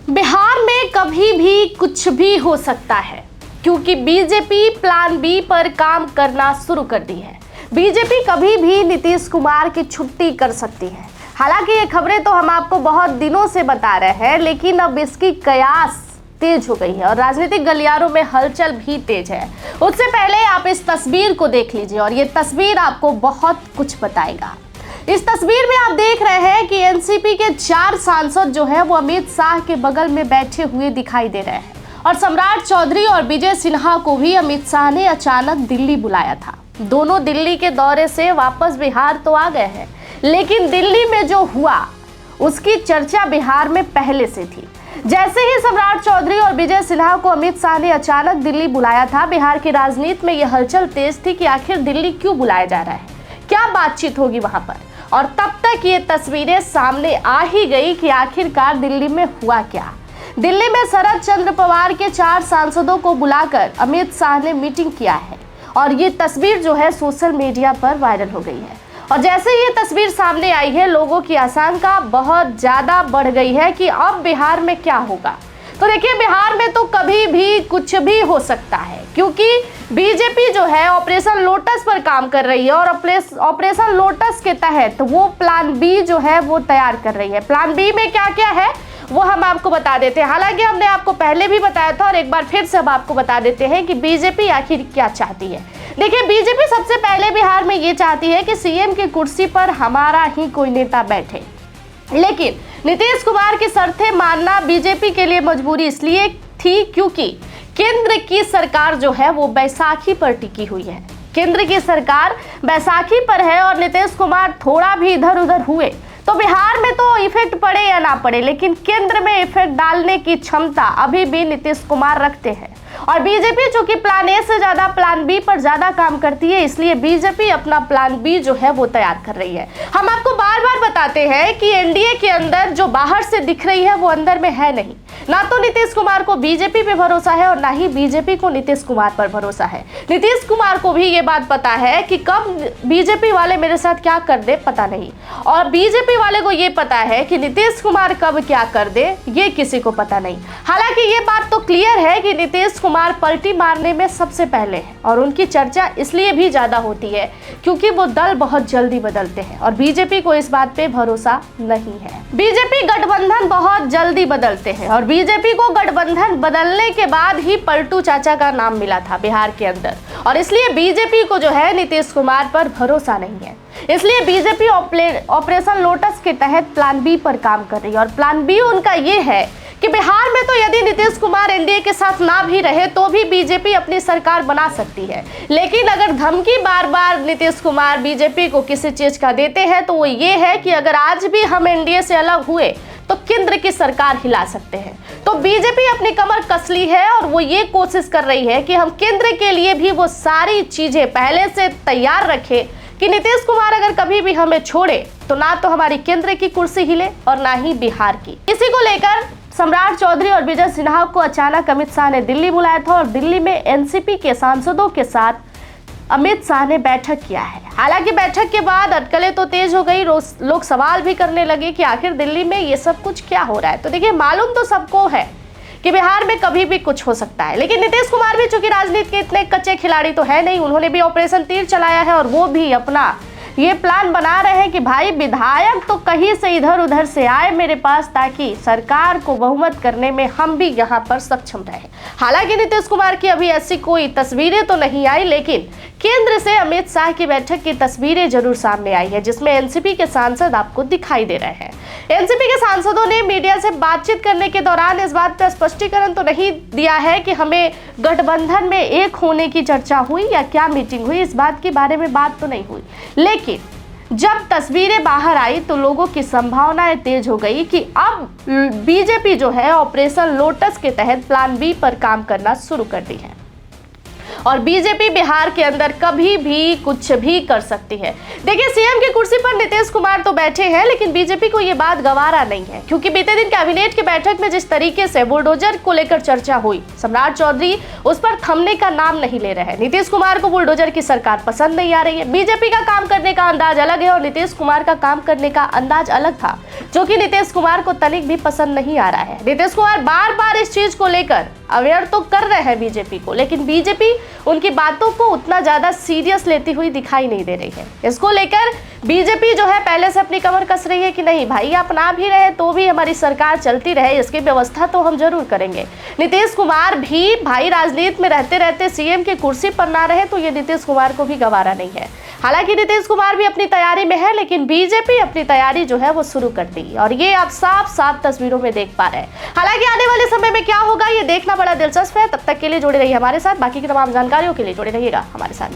बिहार में कभी भी कुछ भी हो सकता है, क्योंकि बीजेपी प्लान बी पर काम करना शुरू कर दी है। बीजेपी कभी भी नीतीश कुमार की छुट्टी कर सकती है। हालांकि ये खबरें तो हम आपको बहुत दिनों से बता रहे हैं, लेकिन अब इसकी कयास तेज हो गई है और राजनीतिक गलियारों में हलचल भी तेज है। उससे पहले आप इस तस्वीर को देख लीजिए और ये तस्वीर आपको बहुत कुछ बताएगा। इस तस्वीर में आप देख रहे हैं कि एनसीपी के 4 सांसद जो है वो अमित शाह के बगल में बैठे हुए दिखाई दे रहे हैं और सम्राट चौधरी और विजय सिन्हा को भी अमित शाह ने अचानक दिल्ली बुलाया था। दोनों दिल्ली के दौरे से वापस बिहार तो आ गए हैं, लेकिन दिल्ली में जो हुआ उसकी चर्चा बिहार में पहले से थी। जैसे ही सम्राट चौधरी और विजय सिन्हा को अमित शाह ने अचानक दिल्ली बुलाया था, बिहार की राजनीति में यह हलचल तेज थी कि आखिर दिल्ली क्यों बुलाया जा रहा है, क्या बातचीत होगी वहां पर। और तब तक ये तस्वीरें सामने आ ही गई कि आखिरकार दिल्ली में हुआ क्या। दिल्ली में शरद चंद्र पवार के 4 सांसदों को बुलाकर अमित शाह ने मीटिंग किया है और ये तस्वीर जो है सोशल मीडिया पर वायरल हो गई है। और जैसे ये तस्वीर सामने आई है, लोगों की आशंका बहुत ज्यादा बढ़ गई है कि अब बिहार में क्या होगा। तो देखिए, बिहार में तो कभी भी कुछ भी हो सकता है, क्योंकि बीजेपी जो है ऑपरेशन लोटस पर काम कर रही है और ऑपरेशन लोटस के तहत वो प्लान बी जो है वो तैयार कर रही है। प्लान बी में क्या क्या है वो हम आपको बता देते हैं। हालांकि हमने आपको पहले भी बताया था और एक बार फिर से हम आपको बता देते हैं कि बीजेपी आखिर क्या चाहती है। देखिए, बीजेपी सबसे पहले बिहार में ये चाहती है कि सीएम की कुर्सी पर हमारा ही कोई नेता बैठे, लेकिन नीतीश कुमार की शर्तें मानना बीजेपी के लिए मजबूरी इसलिए थी क्योंकि केंद्र की सरकार जो है वो बैसाखी पर टिकी हुई है। केंद्र की सरकार बैसाखी पर है और नीतीश कुमार थोड़ा भी इधर उधर हुए तो बिहार में तो इफेक्ट पड़े या ना पड़े, लेकिन केंद्र में इफेक्ट डालने की क्षमता अभी भी नीतीश कुमार रखते हैं। और बीजेपी चूंकि प्लान ए से ज्यादा प्लान बी पर ज्यादा काम करती है, इसलिए बीजेपी अपना प्लान बी जो है वो तैयार कर रही है। हम आपको बार बार बताते हैं कि एनडीए के अंदर जो बाहर से दिख रही है वो अंदर में है नहीं। ना तो नीतीश कुमार को बीजेपी पे भरोसा है और ना ही बीजेपी को नीतीश कुमार पर भरोसा है। नीतीश कुमार को भी ये बात पता है कि कब बीजेपी वाले मेरे साथ क्या कर दे पता नहीं, और बीजेपी वाले को ये पता है कि नीतीश कुमार कब क्या कर दे ये किसी को पता नहीं। हालांकि ये बात तो क्लियर है कि नीतीश कुमार पलटी मारने में सबसे पहले है और उनकी चर्चा इसलिए भी ज्यादा होती है क्योंकि वो दल बहुत जल्दी बदलते हैं और बीजेपी को इस बात पे भरोसा नहीं है। बीजेपी गठबंधन बहुत जल्दी बदलते हैं और बीजेपी को गठबंधन बदलने के बाद ही पलटू चाचा का नाम मिला था बिहार के अंदर, और इसलिए बीजेपी को जो है नीतीश कुमार पर भरोसा नहीं है। इसलिए बीजेपी ऑपरेशन लोटस के तहत प्लान बी पर काम कर रही है और प्लान बी उनका ये है कि बिहार में तो यदि नीतीश कुमार एनडीए के साथ ना भी रहे तो भी बीजेपी अपनी सरकार बना सकती है, लेकिन अगर धमकी बार बार नीतीश कुमार बीजेपी को किसी चीज का देते हैं तो वो ये है कि अगर आज भी हम एनडीए से अलग हुए तो केंद्र की सरकार हिला सकते हैं। तो बीजेपी अपनी कमर कस ली है और वो ये कोशिश कर रही है कि हम केंद्र के लिए भी वो सारी चीजें पहले से तैयार रखें कि नीतीश कुमार अगर कभी भी हमें छोड़े तो ना तो हमारी केंद्र की कुर्सी हिले और ना ही बिहार की। इसी को लेकर सम्राट चौधरी और विजय सिन्हा को अचानक अमित शाह ने दिल्ली बुलाया था और दिल्ली में एनसीपी के सांसदों के साथ अमित शाह ने बैठक किया है। हालांकि बैठक के बाद अटकलें तो तेज हो गई, लोग सवाल भी करने लगे कि आखिर दिल्ली में ये सब कुछ क्या हो रहा है। तो देखिए, मालूम तो सबको है कि बिहार में कभी भी कुछ हो सकता है, लेकिन नीतीश कुमार भी चूंकि राजनीति के इतने कच्चे खिलाड़ी तो है नहीं, उन्होंने भी ऑपरेशन तीर चलाया है और वो भी अपना ये प्लान बना रहे हैं कि भाई विधायक तो कहीं से इधर उधर से आए मेरे पास, ताकि सरकार को बहुमत करने में हम भी यहाँ पर सक्षम रहे। हालांकि नीतीश कुमार की अभी ऐसी कोई तस्वीरें तो नहीं आई, लेकिन केंद्र से अमित शाह की बैठक की तस्वीरें जरूर सामने आई है, जिसमें एनसीपी के सांसद आपको दिखाई दे रहे हैं। एनसीपी के सांसदों ने मीडिया से बातचीत करने के दौरान इस बात पर स्पष्टीकरण तो नहीं दिया है कि हमें गठबंधन में एक होने की चर्चा हुई या क्या मीटिंग हुई, इस बात के बारे में बात तो नहीं हुई। लेकिन जब तस्वीरें बाहर आई तो लोगों की संभावनाएं तेज हो गई कि अब बीजेपी जो है ऑपरेशन लोटस के तहत प्लान बी पर काम करना शुरू कर दी है। और बीजेपी बिहार के अंदर कभी भी कुछ भी कर सकती है। देखिए, सीएम की कुर्सी पर नीतीश कुमार तो बैठे हैं, लेकिन बीजेपी को यह बात गवारा नहीं है, क्योंकि बीते दिन कैबिनेट की बैठक में जिस तरीके से बुलडोजर को लेकर चर्चा हुई, सम्राट चौधरी उस पर थमने का नाम नहीं ले रहे हैं। नीतीश कुमार को बुलडोजर की सरकार पसंद नहीं आ रही है। बीजेपी का काम करने का अंदाज अलग है और नीतीश कुमार का काम करने का अंदाज अलग था, जो कि नीतीश कुमार को तनिक भी पसंद नहीं आ रहा है। नीतीश कुमार बार बार इस चीज को लेकर अवेयर तो कर रहे हैं बीजेपी को, लेकिन बीजेपी उनकी बातों को उतना ज्यादा सीरियस लेती हुई दिखाई नहीं दे रही है। इसको लेकर बीजेपी जो है पहले से अपनी कमर कस रही है कि नहीं भाई, आप ना भी रहे तो भी हमारी सरकार चलती रहे, इसकी व्यवस्था तो हम जरूर करेंगे। नीतीश कुमार भी भाई राजनीति में रहते रहते सीएम की कुर्सी पर ना रहे तो ये नीतीश कुमार को भी गवारा नहीं है। हालांकि नीतीश कुमार भी अपनी तैयारी में है, लेकिन बीजेपी अपनी तैयारी जो है वो शुरू कर दी और ये आप साफ साफ तस्वीरों में देख पा रहे हैं। हालांकि आने वाले समय में क्या होगा ये देखना बड़ा दिलचस्प है। तब तक के लिए जुड़े रहिए हमारे साथ, बाकी की तमाम जानकारियों के लिए जुड़े रहिएगा हमारे साथ।